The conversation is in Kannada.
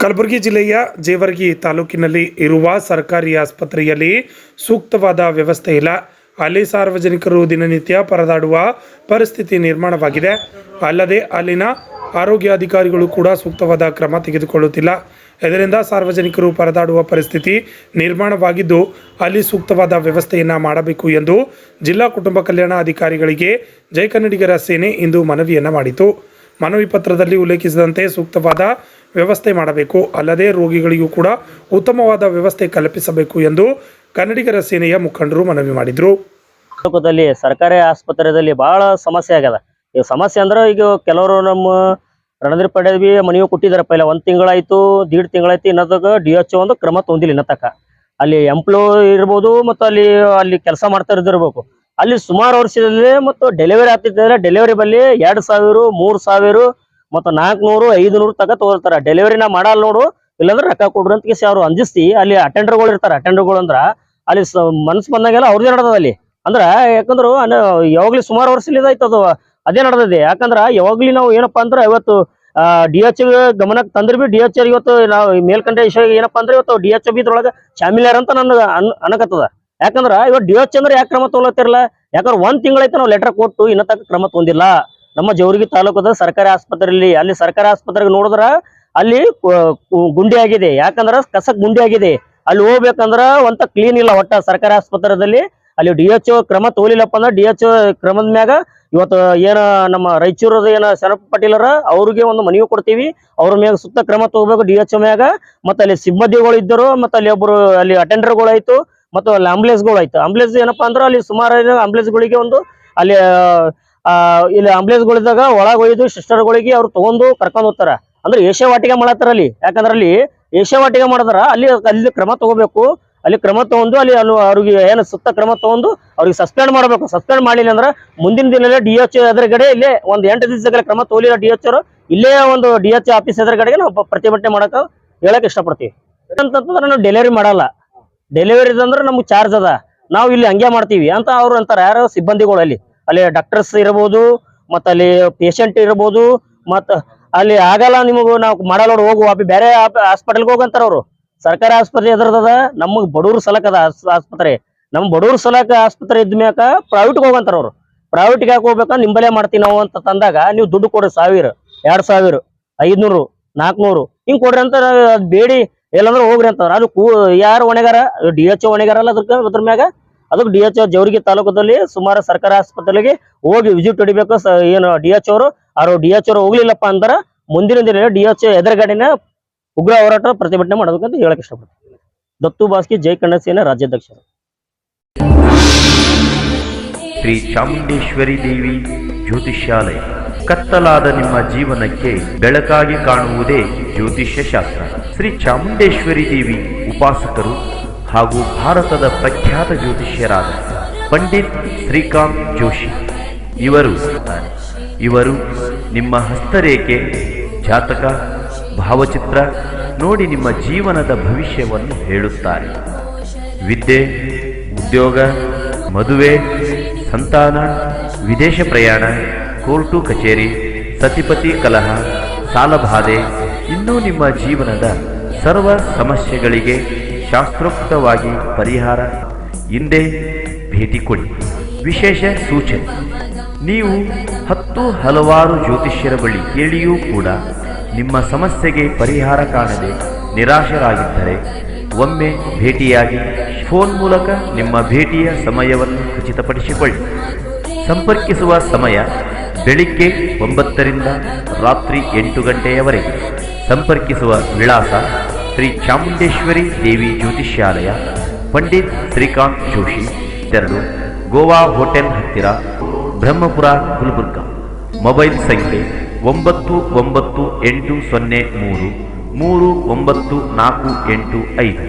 ಕಲಬುರಗಿ ಜಿಲ್ಲೆಯ ಜೇವರ್ಗಿ ತಾಲೂಕಿನಲ್ಲಿ ಇರುವ ಸರ್ಕಾರಿ ಆಸ್ಪತ್ರೆಯಲ್ಲಿ ಸೂಕ್ತವಾದ ವ್ಯವಸ್ಥೆ ಇಲ್ಲ. ಅಲ್ಲಿ ಸಾರ್ವಜನಿಕರು ದಿನನಿತ್ಯ ಪರದಾಡುವ ಪರಿಸ್ಥಿತಿ ನಿರ್ಮಾಣವಾಗಿದೆ. ಅಲ್ಲದೆ ಅಲ್ಲಿನ ಆರೋಗ್ಯ ಅಧಿಕಾರಿಗಳು ಕೂಡ ಸೂಕ್ತವಾದ ಕ್ರಮ ತೆಗೆದುಕೊಳ್ಳುತ್ತಿಲ್ಲ. ಇದರಿಂದ ಸಾರ್ವಜನಿಕರು ಪರದಾಡುವ ಪರಿಸ್ಥಿತಿ ನಿರ್ಮಾಣವಾಗಿದ್ದು, ಅಲ್ಲಿ ಸೂಕ್ತವಾದ ವ್ಯವಸ್ಥೆಯನ್ನು ಮಾಡಬೇಕು ಎಂದು ಜಿಲ್ಲಾ ಕುಟುಂಬ ಕಲ್ಯಾಣ ಅಧಿಕಾರಿಗಳಿಗೆ ಜೈ ಕನ್ನಡಿಗರ ಸೇನೆ ಇಂದು ಮನವಿಯನ್ನು ಮಾಡಿತು. ಮನವಿ ಪತ್ರದಲ್ಲಿ ಉಲ್ಲೇಖಿಸಿದಂತೆ ಸೂಕ್ತವಾದ ವ್ಯವಸ್ಥೆ ಮಾಡಬೇಕು, ಅಲ್ಲದೆ ರೋಗಿಗಳಿಗೂ ಕೂಡ ಉತ್ತಮವಾದ ವ್ಯವಸ್ಥೆ ಕಲ್ಪಿಸಬೇಕು ಎಂದು ಕನ್ನಡಿಗರ ಸೇನೆಯ ಮುಖಂಡರು ಮನವಿ ಮಾಡಿದರು. ತಾಲೂಕದಲ್ಲಿ ಸರ್ಕಾರಿ ಆಸ್ಪತ್ರೆಯಲ್ಲಿ ಬಹಳ ಸಮಸ್ಯೆ ಆಗ್ಯದ. ಈ ಸಮಸ್ಯೆ ಅಂದ್ರೆ ಈಗ ಕೆಲವರು ನಮ್ಮ ರಣಧೀರ್ ಪಡೆದ್ವಿ ಮನವಿ ಕೊಟ್ಟಿದ್ದಾರೆ. ಪೈಲ 1 ತಿಂಗಳಾಯ್ತು, 1.5 ತಿಂಗಳಾಯ್ತು, ಇನ್ನದಾಗ DHO ಒಂದು ಕ್ರಮ ತೊಂದಿಲ್ಲ. ಇನ್ನತಕ್ಕ ಅಲ್ಲಿ ಎಂಪ್ಲಾಯ್ ಇರ್ಬೋದು ಮತ್ತು ಅಲ್ಲಿ ಕೆಲಸ ಮಾಡ್ತಾ ಇರ್ಬೇಕು. ಅಲ್ಲಿ ಸುಮಾರು ವರ್ಷದಲ್ಲಿ ಮತ್ತು ಡೆಲಿವರಿ ಆಗ್ತಿದ್ದಾರೆ. ಡೆಲಿವರಿ ಬಲ್ಲಿ 2,000, 3,000 ಮತ್ತು 400, 500 ತಗ ತಗೋಳ್ತಾರ. ಡೆಲಿವರಿನ ಮಾಡಲ್ಲ ನೋಡು, ಇಲ್ಲಾಂದ್ರೆ ರೊಕ್ಕ ಕೊಡ್ರಿ ಅಂತ ಕೇಸಿ ಅವ್ರು ಅಂಜಿಸ್ತಿ ಅಲ್ಲಿ ಅಟೆಂಡರ್ಗಳು ಇರ್ತಾರೆ. ಅಟೆಂಡರ್ಗಳು ಅಂದ್ರ ಅಲ್ಲಿ ಮನಸ್ಸು ಬಂದಾಗೆಲ್ಲ ಅವ್ರದೇ ನಡೆದದ ಅಲ್ಲಿ. ಅಂದ್ರ ಯಾಕಂದ್ರೆ ಯಾವಾಗ್ಲಿ ಸುಮಾರು ವರ್ಷದಿಂದ ಆಯ್ತದು ಅದೇ ನಡೆದಿದೆ. ಯಾಕಂದ್ರ ಯಾವಾಗ್ಲಿ ನಾವು ಏನಪ್ಪಾ ಅಂದ್ರೆ ಇವತ್ತು DHO ಗಮನಕ್ಕೆ ತಂದ್ರೆ ಬಿ DHO ಇವತ್ತು ನಾವು ಮೇಲ್ಕಂಡ ವಿಷಯ ಏನಪ್ಪಾ ಅಂದ್ರೆ ಇವತ್ತು DHO ಬಿ ಇದ್ರೊಳಗೆ ಶಾಮಿಲ್ಯಾರ ಅಂತ ನನ್ಗೆ ಅನಕತ್ತದ. ಯಾಕಂದ್ರ ಇವತ್ತು DHO ಅಂದ್ರೆ ಯಾಕೆ ಕ್ರಮ ತಗೊಳತ್ತಿರಲ್ಲ? ಯಾಕಂದ್ರೆ 1 ತಿಂಗಳಾಯ್ತು ನಾವು ಲೆಟರ್ ಕೊಟ್ಟು ಇನ್ನೂ ತಕ್ಕ ಕ್ರಮ ತೊಂದಿಲ್ಲ. ನಮ್ಮ ಜೇವರ್ಗಿ ತಾಲೂಕದ ಸರ್ಕಾರಿ ಆಸ್ಪತ್ರೆಯಲ್ಲಿ ಅಲ್ಲಿ ಸರ್ಕಾರಿ ಆಸ್ಪತ್ರೆಗೆ ನೋಡಿದ್ರ ಅಲ್ಲಿ ಗುಂಡಿ ಆಗಿದೆ. ಯಾಕಂದ್ರ ಕಸಕ್ ಗುಂಡಿ ಆಗಿದೆ. ಅಲ್ಲಿ ಹೋಗ್ಬೇಕಂದ್ರ ಒಂತ ಕ್ಲೀನ್ ಇಲ್ಲ. ಒಟ್ಟ ಸರ್ಕಾರಿ ಆಸ್ಪತ್ರೆಯಲ್ಲಿ ಅಲ್ಲಿ DHO ಕ್ರಮ ತಗೊಲಿಲ್ಲಪ್ಪ ಅಂದ್ರೆ DHO ಕ್ರಮದ ಮ್ಯಾಗ ಇವತ್ತು ಏನ ನಮ್ಮ ರಾಯಚೂರದ ಏನ ಶರತ್ ಪಾಟೀಲರ ಅವ್ರಿಗೆ ಒಂದು ಮನವಿ ಕೊಡ್ತೀವಿ. ಅವ್ರ ಮ್ಯಾಗ ಸೂಕ್ತ ಕ್ರಮ ತಗೋಬೇಕು DHO ಮ್ಯಾಗ. ಮತ್ತೆ ಅಲ್ಲಿ ಸಿಬ್ಬಂದಿಗಳು ಇದ್ದರು, ಮತ್ತೆ ಅಲ್ಲಿ ಒಬ್ರು ಅಲ್ಲಿ ಅಟೆಂಡರ್ಗಳು ಆಯ್ತು, ಮತ್ತು ಅಲ್ಲಿ ಆಂಬುಲೆನ್ಸ್ಗಳು ಆಯ್ತು. ಆಂಬುಲೆನ್ಸ್ ಏನಪ್ಪಾ ಅಂದ್ರೆ ಅಲ್ಲಿ ಸುಮಾರು ಆಂಬುಲೆನ್ಸ್ಗಳಿಗೆ ಒಂದು ಅಲ್ಲಿ ಇಲ್ಲಿ ಆಂಬುಲೆನ್ಸ್ಗಳಿದ್ದಾಗ ಒಳಗೆ ಒಯ್ದು ಸಿಸ್ಟರ್ಗಳಿಗೆ ಅವ್ರು ತಗೊಂಡು ಕರ್ಕೊಂಡು ಹೋಗ್ತಾರ. ಅಂದ್ರೆ ಏಷ್ಯಾವಾಟಿಗೆ ಮಾಡತ್ತಾರ ಅಲ್ಲಿ. ಯಾಕಂದ್ರೆ ಅಲ್ಲಿ ಏಷ್ಯಾವಾಟಿಗೆ ಮಾಡಿದ್ರ ಅಲ್ಲಿ ಕ್ರಮ ತಗೋಬೇಕು. ಅಲ್ಲಿ ಕ್ರಮ ತಗೊಂಡು ಅಲ್ಲಿ ಅವ್ರಿಗೆ ಏನು ಸೂಕ್ತ ಕ್ರಮ ತಗೊಂಡು ಅವ್ರಿಗೆ ಸಸ್ಪೆಂಡ್ ಮಾಡಬೇಕು. ಸಸ್ಪೆಂಡ್ ಮಾಡಿಲ್ಲ ಅಂದ್ರೆ ಮುಂದಿನ ದಿನ DHO ಎದುರುಗಡೆ ಇಲ್ಲೇ ಒಂದು 8 ದಿವಸಗಳ ಕ್ರಮ ತಗೊಲಿಲ್ಲ DHO ಇಲ್ಲೇ ಒಂದು DHO ಆಫೀಸ್ ಎದುರುಗಡೆಗೆ ನಾವು ಪ್ರತಿಭಟನೆ ಮಾಡಕ ಹೇಳಕ್ ಇಷ್ಟಪಡ್ತೀವಿ. ಅಂತಂದ್ರೆ ನಾವು ಡೆಲಿವರಿ ಮಾಡಲ್ಲ. ಡೆಲಿವರಿ ಅಂದ್ರೆ ನಮ್ಗೆ ಚಾರ್ಜ್ ಅದ, ನಾವು ಇಲ್ಲಿ ಹಂಗೆ ಮಾಡ್ತೀವಿ ಅಂತ ಅವ್ರು ಅಂತಾರೆ. ಯಾರು ಸಿಬ್ಬಂದಿಗಳು ಅಲ್ಲಿ ಡಾಕ್ಟರ್ಸ್ ಇರ್ಬೋದು, ಮತ್ತು ಅಲ್ಲಿ ಪೇಷಂಟ್ ಇರ್ಬೋದು, ಮತ್ತು ಅಲ್ಲಿ ಆಗಲ್ಲ ನಿಮಗೂ ನಾವು ಮಾಡಲ್ಲ ಹೋಗುವ ಬೇರೆ ಹಾಸ್ಪಿಟಲ್ಗೆ ಹೋಗಂತಾರ ಅವರು. ಸರ್ಕಾರಿ ಆಸ್ಪತ್ರೆ ಎದ್ರದ ನಮಗ್ ಬಡವ್ರ ಸಲಕ್ ಅದ ಆಸ್ಪತ್ರೆ. ನಮ್ ಬಡವ್ರ ಸಲಕ ಆಸ್ಪತ್ರೆ ಇದ್ದ ಮ್ಯಾಕ ಪ್ರೈವೇಟ್ಗೆ ಹೋಗಂತಾರ ಅವ್ರು. ಪ್ರೈವೇಟ್ಗೆ ಯಾಕೆ ಹೋಗ್ಬೇಕಾ? ನಿಂಬಲೆ ಮಾಡ್ತೀವಿ ನಾವು ಅಂತ ತಂದಾಗ ನೀವು ದುಡ್ಡು ಕೊಡ್ರಿ 1000, 2000, 500, 400 ಹಿಂಗ್ ಕೊಡ್ರಿ ಅಂತ ಬೇಡಿ. ಎಲ್ಲಂದ್ರೆ ಹೋಗ್ರಿ ಅಂತ ಅದು ಯಾರು ಹೊಣೆಗಾರ? DHO ಹೊಣೆಗಾರಲ್ಲ ಅದ್ರ ಮ್ಯಾಗ. ಅದಕ್ಕೆ DHO ಜೇವರ್ಗಿ ತಾಲೂಕದಲ್ಲಿ ಸುಮಾರು ಸರ್ಕಾರಿ ಆಸ್ಪತ್ರೆಗೆ ಹೋಗಿ ವಿಸಿಟ್ ಹೊಡಿಬೇಕು. ಏನು DHO ಅವರು DHO ಹೋಗ್ಲಿಲ್ಲಪ್ಪ ಅಂತಾರ ಮುಂದಿನ ದಿನ DHO ಎದುರುಗಡೆನ ಉಗ್ರ ಹೋರಾಟ ಪ್ರತಿಭಟನೆ ಮಾಡಬೇಕಂತ ಹೇಳಕ್ ಇಷ್ಟಪಡ್ತೀನಿ. ದತ್ತು ಬಾಸ್ಕಿ, ಜೈ ಕನ್ನಡ ಸೇನೆ ರಾಜ್ಯಾಧ್ಯಕ್ಷರು. ಶ್ರೀ ಚಾಮುಂಡೇಶ್ವರಿ ದೇವಿ ಜ್ಯೋತಿಷ್ಯಾಲಯ. ಕತ್ತಲಾದ ನಿಮ್ಮ ಜೀವನಕ್ಕೆ ಬೆಳಕಾಗಿ ಕಾಣುವುದೇ ಜ್ಯೋತಿಷ್ಯ ಶಾಸ್ತ್ರ. ಶ್ರೀ ಚಾಮುಂಡೇಶ್ವರಿ ದೇವಿ ಉಪಾಸಕರು ಹಾಗೂ ಭಾರತದ ಪ್ರಖ್ಯಾತ ಜ್ಯೋತಿಷ್ಯರಾದ ಪಂಡಿತ್ ಶ್ರೀಕಾಂತ್ ಜೋಶಿ ಇವರು ನಿಮ್ಮ ಹಸ್ತರೇಖೆ, ಜಾತಕ, ಭಾವಚಿತ್ರ ನೋಡಿ ನಿಮ್ಮ ಜೀವನದ ಭವಿಷ್ಯವನ್ನು ಹೇಳುತ್ತಾರೆ. ವಿದ್ಯೆ, ಉದ್ಯೋಗ, ಮದುವೆ, ಸಂತಾನ, ವಿದೇಶ ಪ್ರಯಾಣ, ಕೋರ್ಟು ಕಚೇರಿ, ಸತಿಪತಿ ಕಲಹ, ಸಾಲಬಾಧೆ, ಇನ್ನೂ ನಿಮ್ಮ ಜೀವನದ ಸರ್ವ ಸಮಸ್ಯೆಗಳಿಗೆ ಶಾಸ್ತ್ರೋಕ್ತವಾಗಿ ಪರಿಹಾರ. ಹಿಂದೆ ಭೇಟಿ ಕೊಡಿ. ವಿಶೇಷ ಸೂಚನೆ: ನೀವು ಹಲವಾರು ಜ್ಯೋತಿಷ್ಯರ ಬಳಿ ಕೇಳಿಯೂ ಕೂಡ ನಿಮ್ಮ ಸಮಸ್ಯೆಗೆ ಪರಿಹಾರ ಕಾಣದೆ ನಿರಾಶರಾಗಿದ್ದರೆ ಒಮ್ಮೆ ಭೇಟಿಯಾಗಿ ಫೋನ್ ಮೂಲಕ ನಿಮ್ಮ ಭೇಟಿಯ ಸಮಯವನ್ನು ಖಚಿತಪಡಿಸಿಕೊಳ್ಳಿ. ಸಂಪರ್ಕಿಸುವ ಸಮಯ ಬೆಳಿಗ್ಗೆ 9 ರಿಂದ ರಾತ್ರಿ 8 ಗಂಟೆಯವರೆಗೆ. ಸಂಪರ್ಕಿಸುವ ವಿಳಾಸ: ಶ್ರೀ ಚಾಮುಂಡೇಶ್ವರಿ ದೇವಿ ಜ್ಯೋತಿಷ್ಯಾಲಯ, ಪಂಡಿತ್ ಶ್ರೀಕಾಂತ್ ಜೋಶಿ, 2, ಗೋವಾ ಹೋಟೆಲ್ ಹತ್ತಿರ, ಬ್ರಹ್ಮಪುರ, ಗುಲ್ಬರ್ಗ. ಮೊಬೈಲ್ ಸಂಖ್ಯೆ 998033 394885.